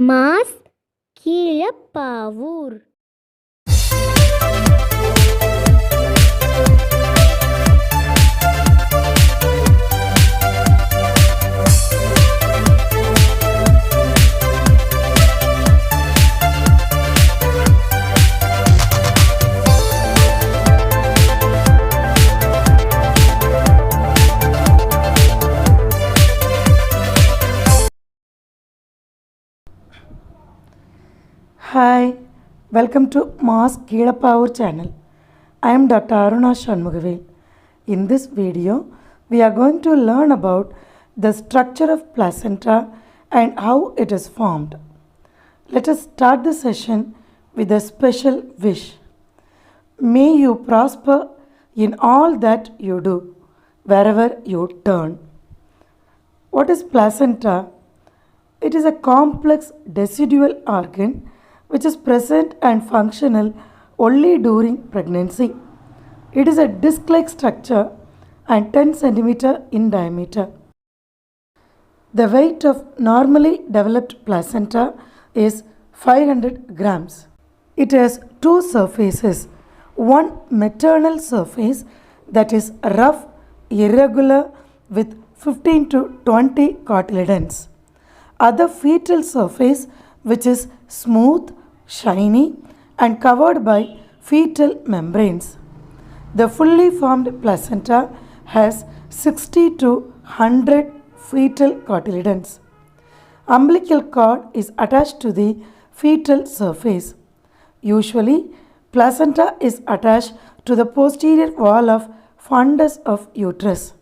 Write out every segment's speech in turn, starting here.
Mass Keelapavoor. Hi, welcome to Mass Keelapavur channel. I am Dr. Aruna Shanmugavel. In this video, we are going to learn about the structure of placenta and how it is formed. Let us start the session with a special wish. May you prosper in all that you do, wherever you turn. What is placenta? It is a complex decidual organ which is present and functional only during pregnancy. It is a disc-like structure and 10 cm in diameter. The weight of normally developed placenta is 500 grams. It has two surfaces. One maternal surface that is rough, irregular with 15 to 20 cotyledons. Other fetal surface which is smooth, shiny and covered by fetal membranes. The fully formed placenta has 60 to 100 fetal cotyledons. Umbilical cord is attached to the fetal surface. Usually, placenta is attached to the posterior wall of fundus of uterus.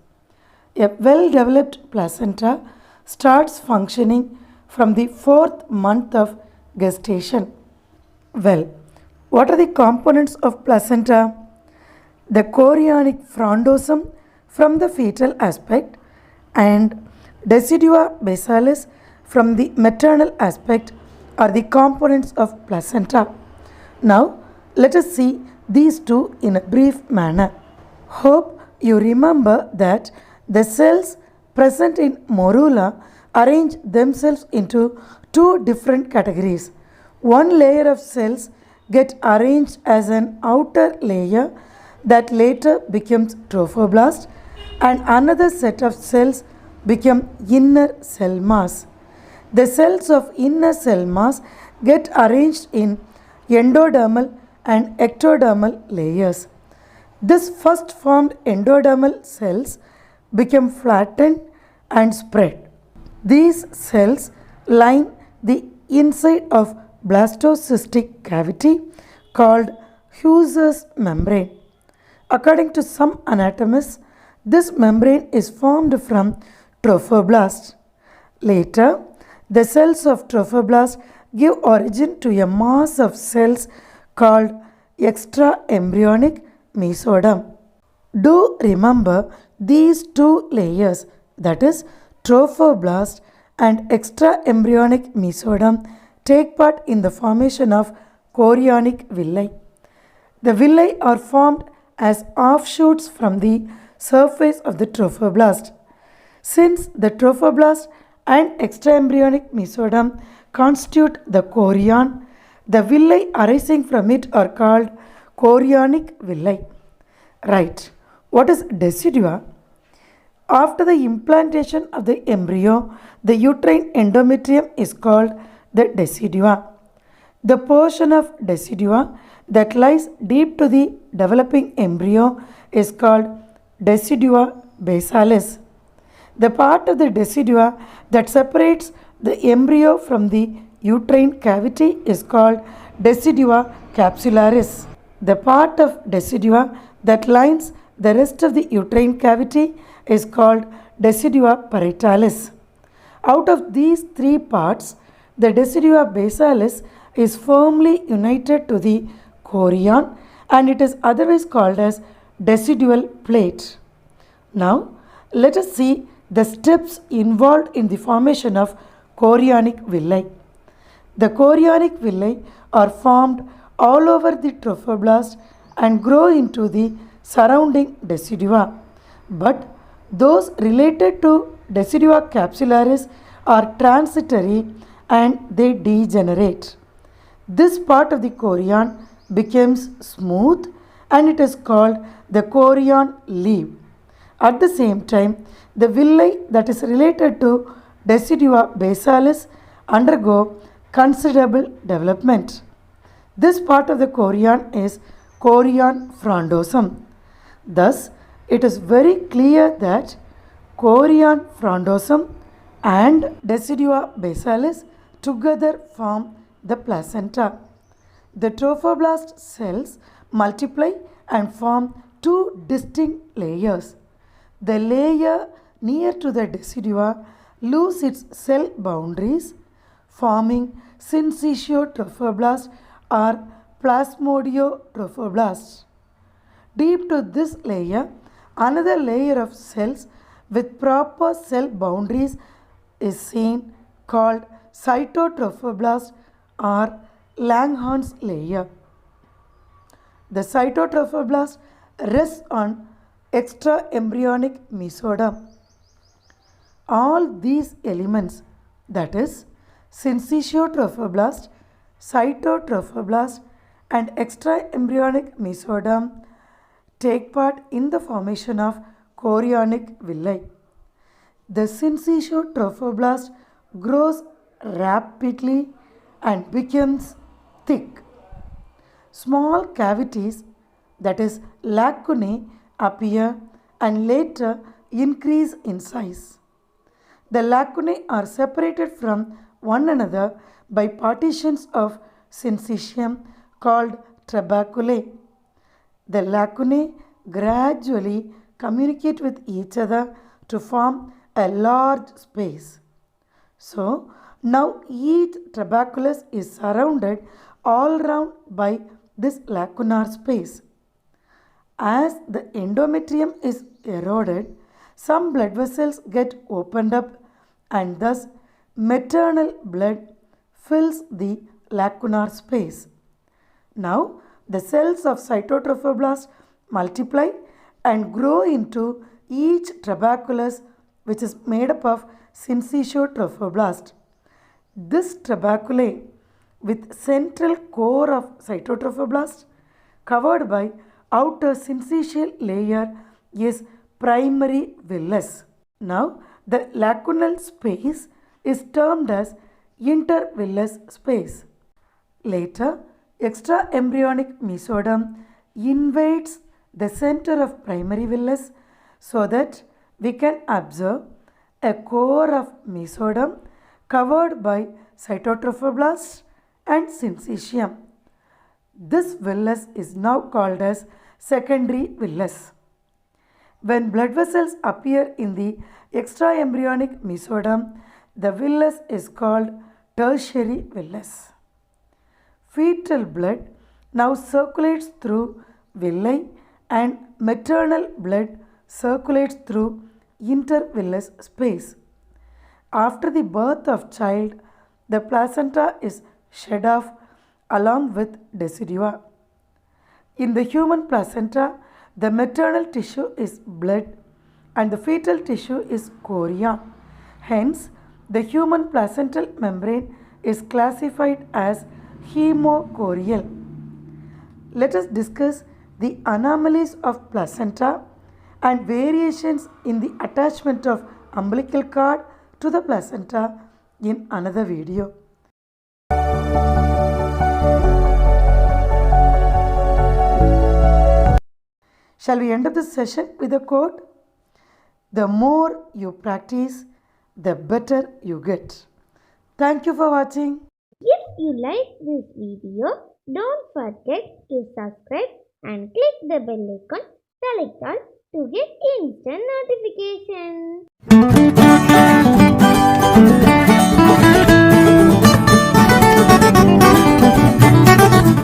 A well-developed placenta starts functioning from the 4th month of gestation. Well, what are the components of placenta? The chorionic frondosome from the fetal aspect and decidua basalis from the maternal aspect are the components of placenta. Now, let us see these two in a brief manner. Hope you remember that the cells present in morula arrange themselves into two different categories. One layer of cells get arranged as an outer layer that later becomes trophoblast and another set of cells become inner cell mass. The cells of inner cell mass get arranged in endodermal and ectodermal layers. This first formed endodermal cells become flattened and spread. These cells line the inside of blastocystic cavity called Husser's membrane. According to some anatomists, this membrane is formed from trophoblast. Later, the cells of trophoblast give origin to a mass of cells called extraembryonic mesoderm. Do remember these two layers, that is trophoblast and extraembryonic mesoderm, take part in the formation of chorionic villi. The villi are formed as offshoots from the surface of the trophoblast. Since the trophoblast and extraembryonic mesoderm constitute the chorion, the villi arising from it are called chorionic villi. Right. What is decidua? After the implantation of the embryo, the uterine endometrium is called the decidua. The portion of decidua that lies deep to the developing embryo is called decidua basalis. The part of the decidua that separates the embryo from the uterine cavity is called decidua capsularis. The part of decidua that lines the rest of the uterine cavity is called decidua parietalis. Out of these three parts, the decidua basalis is firmly united to the chorion and it is otherwise called as decidual plate. Now, let us see the steps involved in the formation of chorionic villi. The chorionic villi are formed all over the trophoblast and grow into the surrounding decidua, but those related to decidua capsularis are transitory and they degenerate. This part of the chorion becomes smooth and it is called the chorion leaf. At the same time, the villi that is related to Decidua basalis undergo considerable development. This part of the chorion is chorion frondosum. Thus, it is very clear that chorion frondosum and Decidua basalis together form the placenta. The trophoblast cells multiply and form two distinct layers. The layer near to the decidua lose its cell boundaries, forming syncytiotrophoblasts or plasmodiotrophoblasts. Deep to this layer, another layer of cells with proper cell boundaries is seen called cytotrophoblast or Langhorne's layer. The cytotrophoblast rests on extraembryonic mesoderm. All these elements, that is, syncytiotrophoblasts, cytotrophoblast, and extraembryonic mesoderm, take part in the formation of chorionic villi. The syncytiotrophoblaст grows rapidly and becomes thick. Small cavities, that is lacunae, appear and later increase in size. The lacunae are separated from one another by partitions of syncytium called trabeculae. The lacunae gradually communicate with each other to form a large space. So, now each trabeculus is surrounded all round by this lacunar space. As the endometrium is eroded, some blood vessels get opened up and thus maternal blood fills the lacunar space. Now, the cells of cytotrophoblast multiply and grow into each trabeculus, which is made up of syncytiotrophoblasts. This trabeculae with central core of cytotrophoblast covered by outer syncytial layer is primary villus. Now, the lacunal space is termed as intervillus space. Later, extraembryonic mesoderm invades the center of primary villus so that we can observe a core of mesoderm covered by cytotrophoblast and syncytium. This villus is now called as secondary villus. When blood vessels appear in the extraembryonic mesoderm, the villus is called tertiary villus. Fetal blood now circulates through villi and maternal blood circulates through intervillus space. After the birth of child, the placenta is shed off along with decidua. In the human placenta, the maternal tissue is blood and the fetal tissue is choria. Hence, the human placental membrane is classified as hemochorial. Let us discuss the anomalies of placenta and variations in the attachment of umbilical cord to the placenta in another video. Shall we end up this session with a quote? The more you practice, the better you get. Thank you for watching. If you like this video, don't forget to subscribe and click the bell icon, select all to get instant notification.